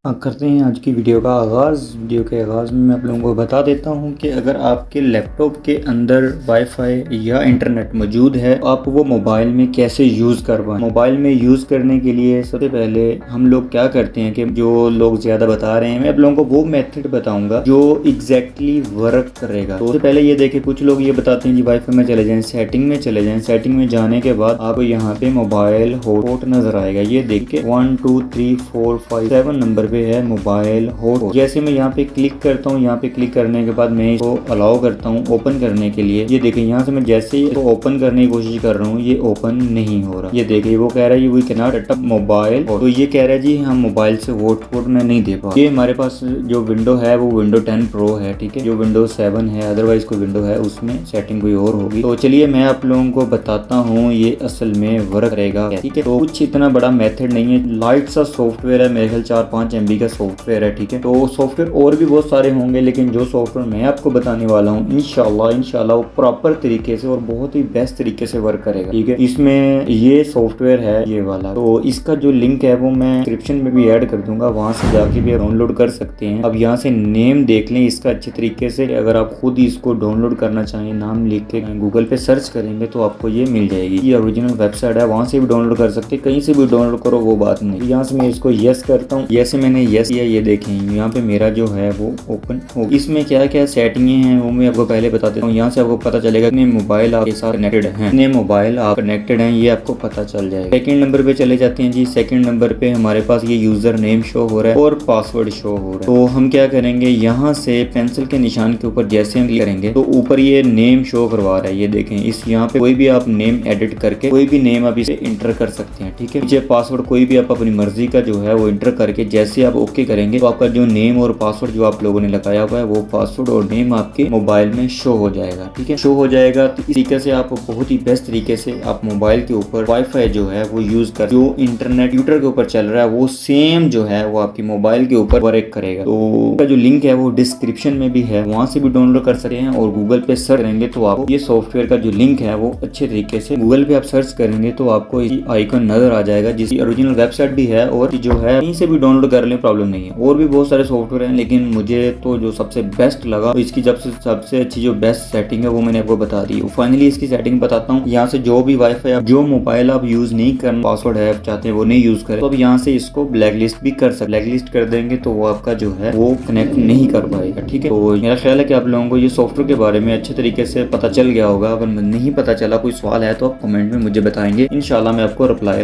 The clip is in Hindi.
करते हैं आज की वीडियो का आगाज़। वीडियो के आगाज़ में मैं आप लोगों को बता देता हूं कि अगर आपके लैपटॉप के अंदर वाईफाई या इंटरनेट मौजूद है तो आप वो मोबाइल में कैसे यूज़ कर पाएँ। मोबाइल में यूज़ करने के लिए सबसे पहले हम लोग क्या करते हैं कि जो लोग ज़्यादा बता रहे हैं मैं आप लोगों को वो मेथड बताऊँगा जो एग्जैक्टली वर्क करेगा। तो उससे पहले ये देखें, कुछ लोग ये बताते हैं जी वाईफाई में चले जाएँ, सेटिंग में चले जाएँ। सेटिंग में जाने के बाद आपको यहाँ पे मोबाइल हॉटस्पॉट नज़र आएगा। ये देखिए 1 2 3 4 5 7 नंबर है मोबाइल हॉटस्पॉट। जैसे मैं यहाँ पे क्लिक करता हूँ, यहाँ पे क्लिक करने के बाद मैं इसको अलाउ करता हूँ ओपन करने के लिए। ये देखिए यहाँ से मैं जैसे ही ओपन करने की कोशिश कर रहा हूँ ये ओपन नहीं हो रहा। ये देखिए वो कह रहा है we can not set up mobile, तो ये कह रहा है जी हम मोबाइल से हॉटस्पॉट में नहीं दे पा। ये हमारे पास जो विंडो है वो विंडो 10 प्रो है, ठीक है। जो विंडो 7 है अदरवाइज कोई विंडो है उसमें सेटिंग कोई और होगी। तो चलिए मैं आप लोगों को बताता हूँ ये असल में वर्क करेगा, ठीक है। तो कुछ इतना बड़ा मेथड नहीं है, लाइट सा सॉफ्टवेयर है, मेरे ख्याल 4-5 MB का सॉफ्टवेयर है, ठीक है। तो सॉफ्टवेयर और भी बहुत सारे होंगे लेकिन जो सॉफ्टवेयर मैं आपको बताने वाला हूँ इंशाल्लाह वो प्रॉपर तरीके से और बहुत ही बेस्ट तरीके से वर्क करेगा, ठीक है। इसमें ये सॉफ्टवेयर है ये वाला, तो इसका जो लिंक है वो मैं डिस्क्रिप्शन में भी ऐड कर दूंगा, वहां से जाके भी डाउनलोड कर सकते हैं। अब यहाँ से नेम देख लें इसका अच्छे तरीके से। अगर आप खुद इसको डाउनलोड करना चाहें नाम लिख के गूगल पे सर्च करेंगे तो आपको ये मिल जाएगी। ये ओरिजिनल वेबसाइट है, वहां से भी डाउनलोड कर सकते हैं, कहीं से भी डाउनलोड करो वो बात नहीं। यहाँ से मैं इसको यस करता हूँ, जैसे मैंने यस किया ये देखें यहाँ पे मेरा जो है वो ओपन हो। इसमें क्या क्या सेटिंगें हैं वो मैं आपको पहले बता देता हूँ। यहाँ से आपको पता चलेगा कि मोबाइल आपके साथ कनेक्टेड है, कितने मोबाइल आप कनेक्टेड हैं ये आपको पता चल जाएगा। सेकंड नंबर पे चले जाते हैं जी। सेकंड नंबर पे हमारे पास ये यूजर नेम शो हो रहा है और पासवर्ड शो हो रहा है। तो हम क्या करेंगे, यहाँ से पेंसिल के निशान के ऊपर जैसे हम करेंगे तो ऊपर ये नेम शो करवा रहा है। ये देखें इस यहाँ पे कोई भी आप नेम एडिट करके कोई भी नेम आप इसे इंटर कर सकते हैं, ठीक है। नीचे पासवर्ड कोई भी आप अपनी मर्जी का जो है वो इंटर करके जैसे आप ओके करेंगे तो आपका जो नेम और पासवर्ड जो आप लोगों ने लगाया हुआ है वो पासवर्ड और नेम आपके मोबाइल में शो हो जाएगा, ठीक है। शो हो जाएगा तो इस तरीके से आप बहुत ही बेस्ट तरीके से आप मोबाइल के ऊपर वाईफाई जो है वो यूज कर, जो इंटरनेट कंप्यूटर के ऊपर चल रहा है वो सेम जो है वो आपकी मोबाइल के ऊपर वर्क करेगा। तो उसका जो लिंक है वो डिस्क्रिप्शन में भी है, वहां से भी डाउनलोड कर सकते हैं और गूगल पे सर्च करेंगे तो आपको ये सॉफ्टवेयर का जो लिंक है वो अच्छे तरीके से गूगल पे आप सर्च करेंगे तो आपको ये आइकन नजर आ जाएगा, जिसकी ओरिजिनल वेबसाइट भी है और जो है कहीं से भी डाउनलोड कर ले प्रॉब्लम नहीं है। और भी बहुत सारे सॉफ्टवेयर हैं लेकिन मुझे तो जो सबसे बेस्ट लगा तो इसकी जब से सबसे अच्छी जो बेस्ट सेटिंग है वो मैंने आपको बता दी। फाइनली इसकी सेटिंग बताता हूँ। यहाँ से जो भी वाईफाई आप जो मोबाइल आप यूज नहीं करना पासवर्ड है आप चाहते हैं वो नहीं यूज करें तो अब यहाँ से इसको ब्लैक लिस्ट भी कर सकते। ब्लैक लिस्ट कर देंगे तो वो आपका जो है वो कनेक्ट नहीं कर पाएगा, ठीक है। तो मेरा ख्याल है कि आप लोगों को ये सॉफ्टवेयर के बारे में अच्छे तरीके से पता चल गया होगा। अगर नहीं पता चला कोई सवाल है तो आप कमेंट में मुझे बताएंगे, इंशाल्लाह मैं आपको रिप्लाई